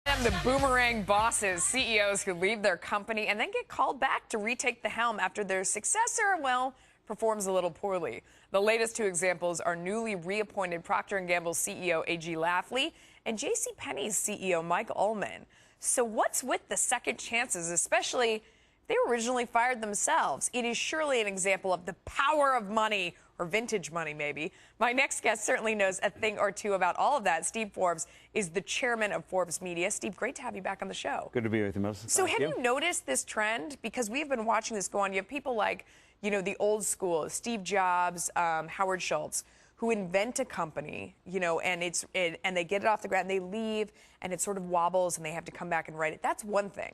And the Boomerang bosses, CEOs who leave their company and then get called back to retake the helm after their successor, well, performs a little poorly. The latest two examples are newly reappointed Procter & Gamble CEO A.G. Lafley and JCPenney's CEO Mike Ullman. So what's with the second chances, especially if they originally fired themselves? It is surely an example of the power of money, or vintage money, maybe. My next guest certainly knows a thing or two about all of that. Steve Forbes is the chairman of Forbes Media. Steve, great to have you back on the show. Good to be with you, Melissa. So have you noticed this trend? Because we've been watching this go on. You have people like, the old school, Steve Jobs, Howard Schultz, who invent a company, and they get it off the ground, and they leave, and it sort of wobbles, and they have to come back and write it. That's one thing.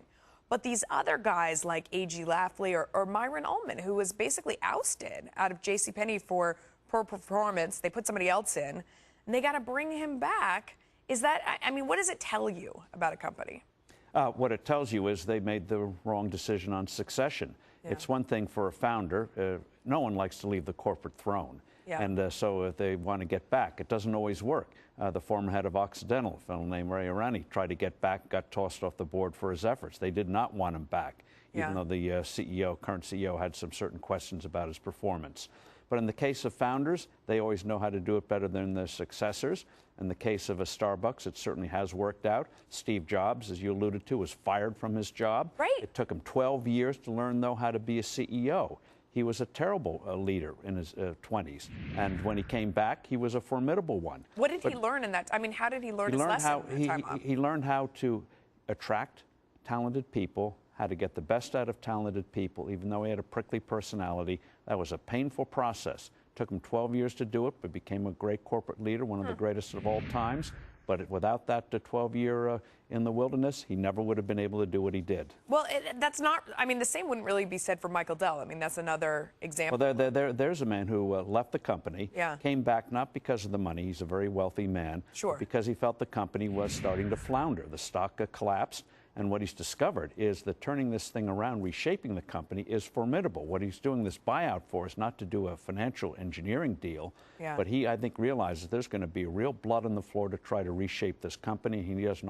But these other guys like A.G. Lafley or Myron Ullman, who was basically ousted out of JCPenney for poor performance, they put somebody else in, and they got to bring him back. What does it tell you about a company? What it tells you is they made the wrong decision on succession. Yeah. It's one thing for a founder. No one likes to leave the corporate throne. Yeah. And so if they want to get back, it doesn't always work. The former head of Occidental, a fellow named Ray Arani, tried to get back, got tossed off the board for his efforts. They did not want him back, even though the current CEO, had some certain questions about his performance. But in the case of founders, they always know how to do it better than their successors. In the case of a Starbucks, it certainly has worked out. Steve Jobs, as you alluded to, was fired from his job. Right. It took him 12 years to learn, though, how to be a CEO. He was a terrible leader in his 20s. And when he came back, he was a formidable one. What did he learn in that? How did he learn his lesson? He learned how to attract talented people, how to get the best out of talented people, even though he had a prickly personality. That was a painful process. It took him 12 years to do it, but became a great corporate leader, one of the greatest of all times. But without that 12-year in the wilderness, he never would have been able to do what he did. Well, that's not, the same wouldn't really be said for Michael Dell. That's another example. Well, there's a man who left the company, came back not because of the money, he's a very wealthy man, but because he felt the company was starting to flounder. The stock collapsed. And what he's discovered is that turning this thing around, reshaping the company, is formidable. What he's doing this buyout for is not to do a financial engineering deal, but he, I think, realizes there's going to be real blood on the floor to try to reshape this company. He does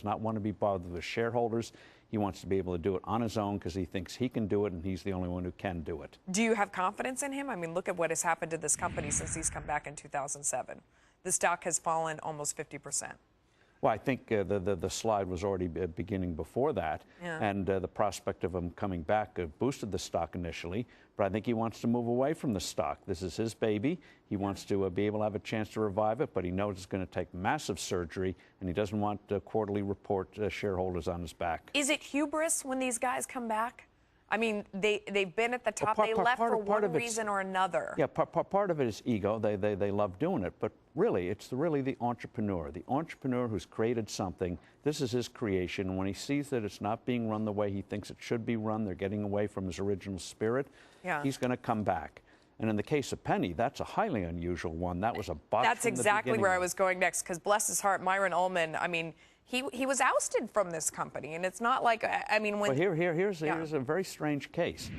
not want to be bothered with shareholders. He wants to be able to do it on his own because he thinks he can do it, and he's the only one who can do it. Do you have confidence in him? Look at what has happened to this company since he's come back in 2007. The stock has fallen almost 50%. Well, I think the slide was already beginning before that, and the prospect of him coming back boosted the stock initially, but I think he wants to move away from the stock. This is his baby. He wants to be able to have a chance to revive it, but he knows it's going to take massive surgery, and he doesn't want quarterly report shareholders on his back. Is it hubris when these guys come back? They've been at the top. They left for one reason or another. Yeah, part of it is ego. They love doing it. But really, it's really the entrepreneur who's created something. This is his creation. When he sees that it's not being run the way he thinks it should be run, they're getting away from his original spirit, he's going to come back. And in the case of Penny, that's a highly unusual one. That was a botch. That's exactly where I was going next, because bless his heart, Myron Ullman, he was ousted from this company, and it's not like, when... Well, here's a very strange case.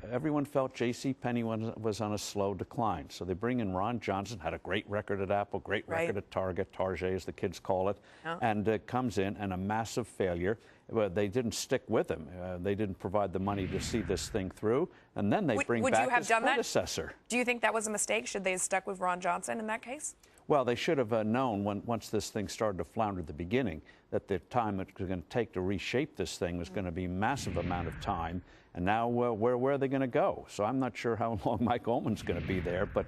Everyone felt JCPenney was on a slow decline, so they bring in Ron Johnson, had a great record at Apple, great record at Target as the kids call it, and comes in and a massive failure. They didn't stick with him. They didn't provide the money to see this thing through, and then they bring back his predecessor. Do you think that was a mistake? Should they have stuck with Ron Johnson in that case? Well, they should have known once this thing started to flounder at the beginning that the time it was going to take to reshape this thing was going to be a massive amount of time. And now where are they going to go? So I'm not sure how long Mike Ullman's going to be there, but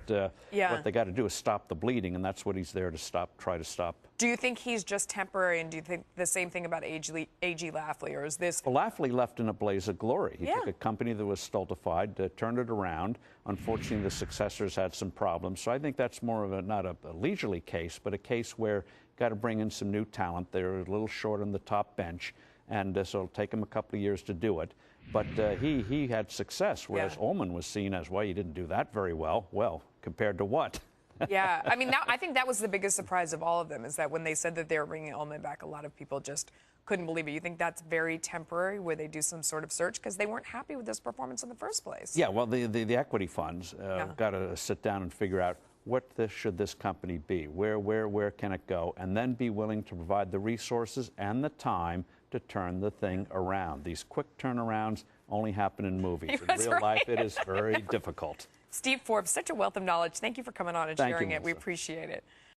what they got to do is stop the bleeding, and that's what he's there to try to stop. Do you think he's just temporary, and do you think the same thing about A.G. Lafley, or is this... Well, Lafley left in a blaze of glory. He took a company that was stultified, turned it around. Unfortunately, the successors had some problems. So I think that's more of not a leisurely case, but a case where got to bring in some new talent. They're a little short on the top bench, and so it'll take him a couple of years to do it. But he had success, whereas Ullman was seen as, well, you didn't do that very well. Well, compared to what? Yeah, I think that was the biggest surprise of all of them, is that when they said that they were bringing Ullman back, a lot of people just couldn't believe it. You think that's very temporary, where they do some sort of search because they weren't happy with this performance in the first place? Yeah, well, the equity funds got to sit down and figure out should this company be? Where can it go? And then be willing to provide the resources and the time to turn the thing around. These quick turnarounds only happen in movies. In real life, it is very difficult. Steve Forbes, such a wealth of knowledge. Thank you for coming on and sharing it. We appreciate it.